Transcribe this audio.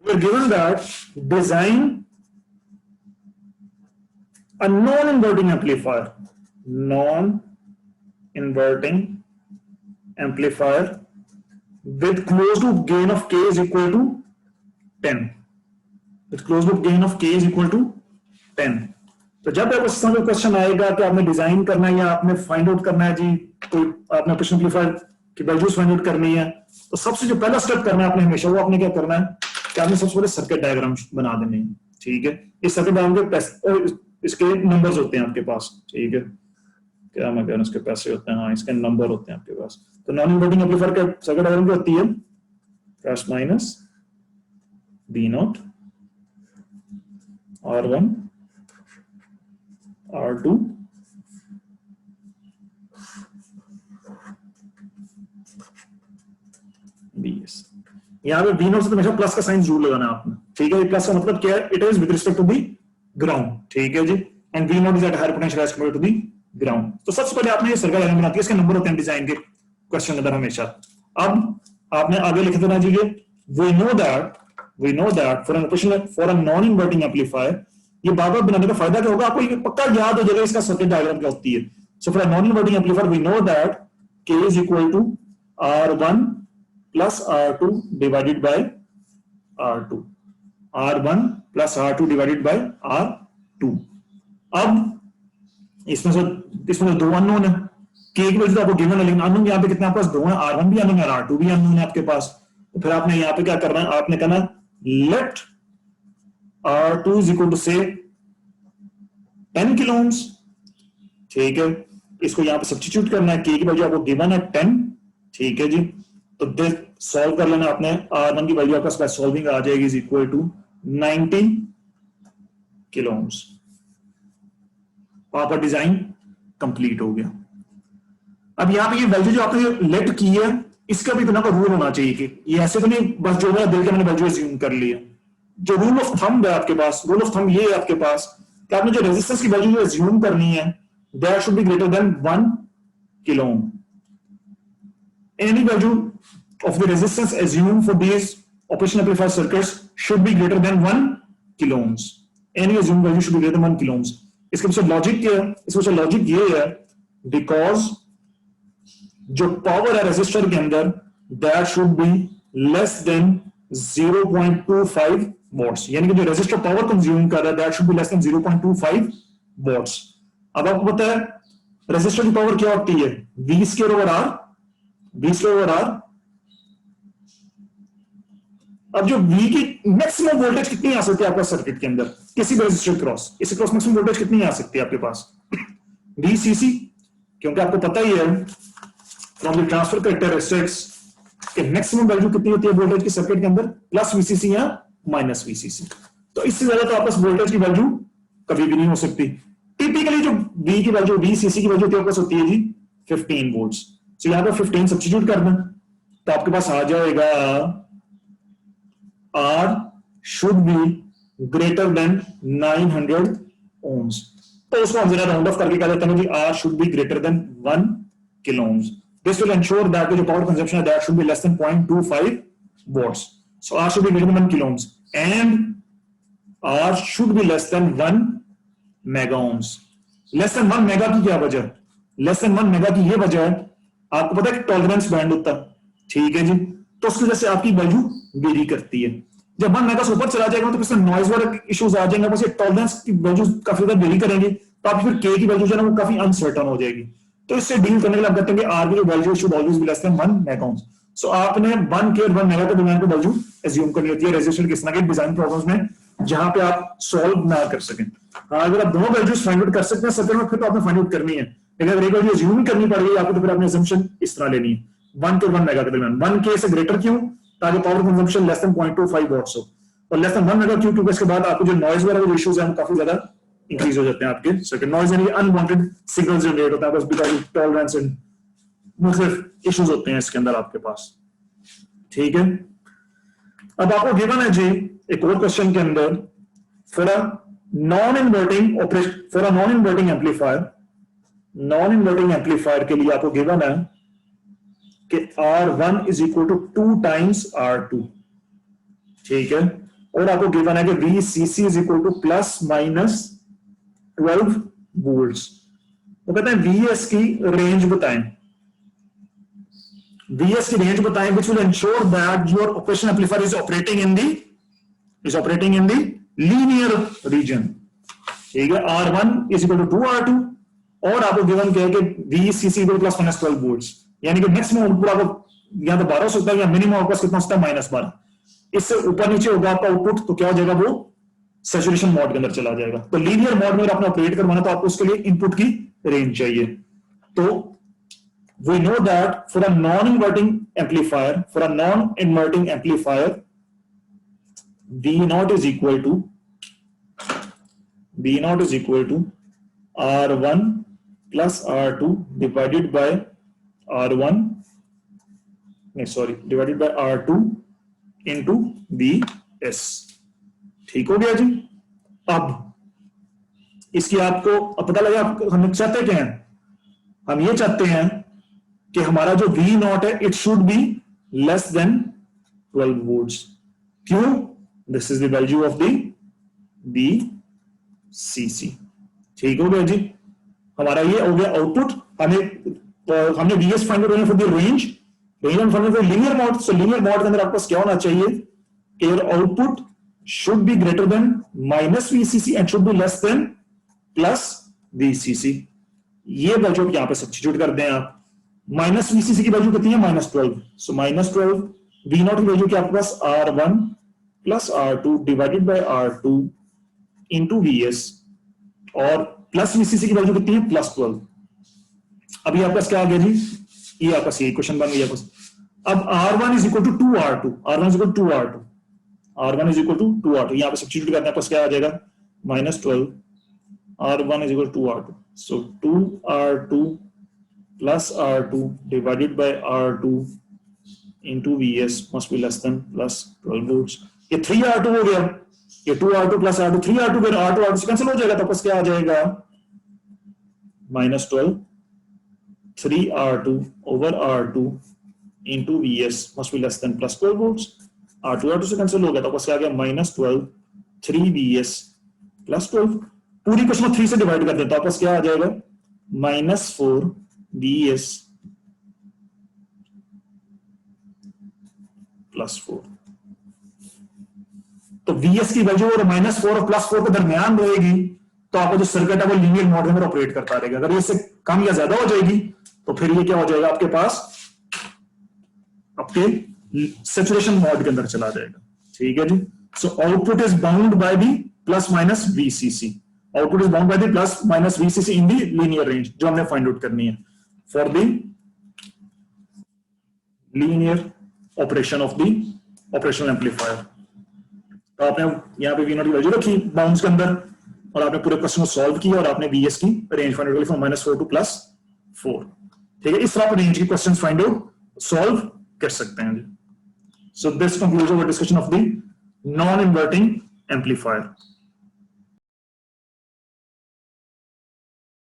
we're given that design a non-inverting amplifier with closed loop gain of k is equal to 10, with closed loop gain of k is equal to 10। तो जब आपको question आएगा कि आपने design करना है या आपने फाइंड आउट करना है जी, कोई आपने ऑपरेशन एम्पलीफायर की वैल्यूज फाइंड आउट करनी है, तो सबसे जो पहला स्टेप करना है आपने हमेशा, वो आपने क्या करना है कि आपने सबसे पहले सर्किट डायग्राम बना देनी है। ठीक है, इस सर्किट डायग्राम के इसके नंबर्स होते हैं आपके पास। ठीक है, क्या मैं कह रहा हूं, इसके पैसे होते हैं, हाँ इसके नंबर होते हैं आपके पास। तो नॉन इन्वर्टिंग एम्पलीफायर का सर्किट डायग्राम क्या होती है, plus minus B naught R1 R2 BS। यहाँ पे B नॉट से तो हमेशा प्लस का साइन जरूर लगाना है आपने। ठीक है, प्लस का मतलब क्या है, it is with respect to the ground. ठीक है जी, and B naught is at higher potential as compared to the ground. तो सबसे पहले आपने ये सर्किट डायग्राम बनाती है, इसके नंबर होते हैं डिजाइन के क्वेश्चन के अंदर हमेशा। अब आपने आगे लिख देना चाहिए, we know that for a non inverting amplifier, ये बार-बार बनाने का फायदा क्या होगा, आपको ये पक्का याद हो जाएगा इसका सर्किट डायग्राम क्या होती है। So for a non inverting amplifier we know that K is equal to R1 plus R2 divided by R2, R1 plus R2 divided by R2। अब इसमें से दो अननोन है, K की वैल्यू तो आपको गिवन है, लेकिन अननोन यहाँ पे कितने आपके पास दो हैं, R1 भी अननोन है, R2 भी अननोन है आपके पास। तो फिर आपने यहाँ पे क्या करना है, आपने कहना let R2 is equal to say 10 kilo ohms। ठीक है, इसको यहां पे सब्स्टिट्यूट करना है, K की वैल्यू आपको गिवन है 10। ठीक है जी, तो दिस सॉल्व कर लेना आपने, R1 की वैल्यू आपके पास सॉल्विंग आ जाएगी is equal to 90 kilo ohms। आपका डिजाइन कंप्लीट हो गया। अब यहाँ पे ये वैल्यू जो आपने लेट की है, इसका भी इतना का रूल होना चाहिए कि ये ऐसे तो नहीं बस जो मेरा दिल के मैंने वैल्यू अज्यूम कर लिया। जो रूल ऑफ थंब है आपके पास, रूल ऑफ थंब ये है आपके पास कि आपने जो रेजिस्टेंस की वैल्यू अज्यूम करनी है, that should be greater than 1 kilo ohm. Any value of the resistance assume for this operation amplifier circuits should be greater than 1 kilo ohms. Any assume value should be greater than 1 kilo ohms. इसके पीछे logic क्या है, इसके पीछे logic ये है because जो power है रेजिस्टर के अंदर, that should be less than 0.25 watts, यानी कि जो रेजिस्टर पावर कंज्यूम कर रहा है that should be less than 0.25 watts. अब आपको पता है रेजिस्टर की पावर क्या होती है, V square over R, V square over R। अब जो V की मैक्सिमम वोल्टेज कितनी आ सकती है आपका सर्किट के अंदर, किसी भी रेजिस्टर क्रॉस, इस क्रॉस मैक्सिमम वोल्टेज कितनी आ सकती है आपके पास, VCC। क्योंकि आपको पता ही है फ्रॉम द ट्रांसफर कैरेक्टरिस्टिक्स कि मैक्सिमम वैल्यू कितनी होती है वोल्टेज की सर्किट के अंदर, प्लस VCC या माइनस VCC। तो इससे ज्यादा तो आपस वोल्टेज की वैल्यू कभी भी नहीं हो सकती। टिपिकली जो V की वैल्यू, VCC की वैल्यू आपके पास होती है जी 15 वोल्ट्स। तो यहां पर 15 सब्स्टिट्यूट कर दें तो आपके पास आ जाएगा R should be greater then 900 ohms। तो उसको हम जरा राउंड ऑफ करके कह देते हैं जी R should be greater than 1 kilo ohms। This will ensure that the power consumption that should be less than 0.25 watts. So R should be greater than 1 kilo ohms and R should be less than 1 mega ohms. Less than 1 mega की क्या वजह? Less than 1 mega की ये वजह है, आपको पता है कि टॉलरेंस बैंड होता है। ठीक है जी, तो उसकी वजह से आपकी वैल्यू वेरी करती है। जब 1 मेगा से ऊपर चला जाएगा तो इसमें नॉइज वाले इश्यूज आ जाएंगे, बस ये टॉलरेंस की वैल्यू काफी ज्यादा वेरी करेंगे, तो आपकी फिर K की वैल्यू जो है ना वो काफी अनसर्टन हो जाएगी। तो इससे डील करने के लिए हम कहते हैं कि R की जो value should always be less then 1 mega ohms। सो आपने 1 के और 1 मेगा के दरमियान की वैल्यू अज्यूम करनी होती है रेजिस्टर किस तरह के डिजाइन प्रॉब्लम्स में जहां पे आप सॉल्व ना कर सकें। अगर आप दोनों वैल्यूज फाइंड आउट कर सकते हैं सर्किट में, फिर तो आपने फाइंड आउट करनी है, लेकिन अगर एक वैल्यू अज्यूम करनी पड़ रही है आपको, तो फिर आपने अजम्पशन इस तरह लेनी है 1 के और 1 मेगा के दरमियान। 1 के से ग्रेटर क्यों, ताकि power consumption less than 0.25 watts हो, और लेस देन 1 मेगा क्यों, क्योंकि इसके बाद आपको जो नॉइज वाले इश्यूज हैं काफी ज्यादा इंक्रीज हो जाते हैं आपके सर्किट। नॉइज यानी अनवांटेड सिग्नल जनरेट होता है बस बिकॉज़ ऑफ टॉलरेंस एंड मुख्तलिफ इश्यूज होते हैं इसके अंदर आपके पास। ठीक है, अब आपको गिवन है जी एक और क्वेश्चन के अंदर for a non inverting operation, for a non inverting amplifier, non inverting amplifier के लिए आपको गिवन है कि R1 is equal to 2 times R2। ठीक है, और आपको गिवन है कि VCC is equal two plus minus 12 volts. वो कहते हैं VS की रेंज बताएं, VS की रेंज बताएं which will ensure that your operation amplifier is operating in the linear region। ठीक है, R1 is equal to 2R2 और आपको गिवन क्या है कि VCC equal plus minus 12 volts, यानी कि मैक्सिमम आउटपुट आपको या तो 12 हो सकता है या मिनिमम आपका कितना होता है -12। इससे ऊपर नीचे होगा आपका आउटपुट तो क्या हो जाएगा, वो सैचुरेशन मोड के अंदर चला जाएगा। तो लीनियर मोड में आपने ऑपरेट करवाना तो आपको उसके लिए इनपुट की रेंज चाहिए। तो we know that for a non-inverting amplifier, V0 is equal to R1 plus R2 divided by R2 into VS। ठीक हो गया जी। अब इसकी आपको पता लगा हम चाहते क्या हैं, हम ये चाहते हैं कि हमारा जो V0 है it should be less than 12 volts. क्यों? This is the value of the VCC। ठीक हो गया जी, हमारा ये हो गया आउटपुट। हमने VS find out for the range find for linear mode. So linear mode के अंदर आपको क्या होना चाहिए कि your output should be greater then minus VCC and should be less then plus VCC। ये वैल्यू यहां पे सब्स्टिट्यूट कर दें आप। माइनस VCC की वैल्यू कितनी है, -12। सो -12 V0 की वैल्यू क्या आपके पास, R1 plus R2 divided by R2 into VS और प्लस VCC की वैल्यू कितनी है, +12। अभी आपके पास क्या आ गया जी, ये आपका सही क्वेश्चन बन गया। अब R1 is equal to 2R2, R1 is equal to 2R2, R1 is equal to 2R2। यहां पे सब्स्टिट्यूट करने आपको क्या आ जाएगा, -12 R1 is equal to 2R2. So 2R2 plus R2 divided by R2 into VS must be less than plus 12 volts। ये 3R2 हो गया, ये 2R2 plus R2 3R2, फिर R2 से कैंसिल हो जाएगा तो आपको क्या आ जाएगा, -12 3R2 over R2 into VS must be less than plus 12 volts। R2 से कैंसिल हो गया तो आपको क्या आ गया, -12 3VS plus 12। पूरी क्वेश्चन 3 से डिवाइड कर देता हूं, आपस क्या आ जाएगा, -4 VS +4। तो VS की वैल्यू और -4 और +4 के दरमियान रहेगी तो आपका जो सर्किट है वो लीनियर मोड में ऑपरेट करता रहेगा। अगर इससे कम या ज्यादा हो जाएगी तो फिर ये क्या हो जाएगा, आपके पास आपके सैचुरेशन मोड के अंदर चला जाएगा। ठीक है जी। So output is bound by the plus minus VCC। Output is bound by the plus minus VCC in the linear range, जो हमने फाइंड आउट करनी है for the linear operation of the operational amplifier. तो आपने यहां पे V0 की value रखी बाउंड्स के अंदर और आपने पूरे क्वेश्चन को सॉल्व किया और आपने VS की रेंज फाइंड आउट की फ्रॉम -4 टू +4। ठीक है, इस तरह आप रेंज की क्वेश्चंस फाइंड आउट सॉल्व कर सकते हैं। So this concludes our discussion of the non inverting amplifier.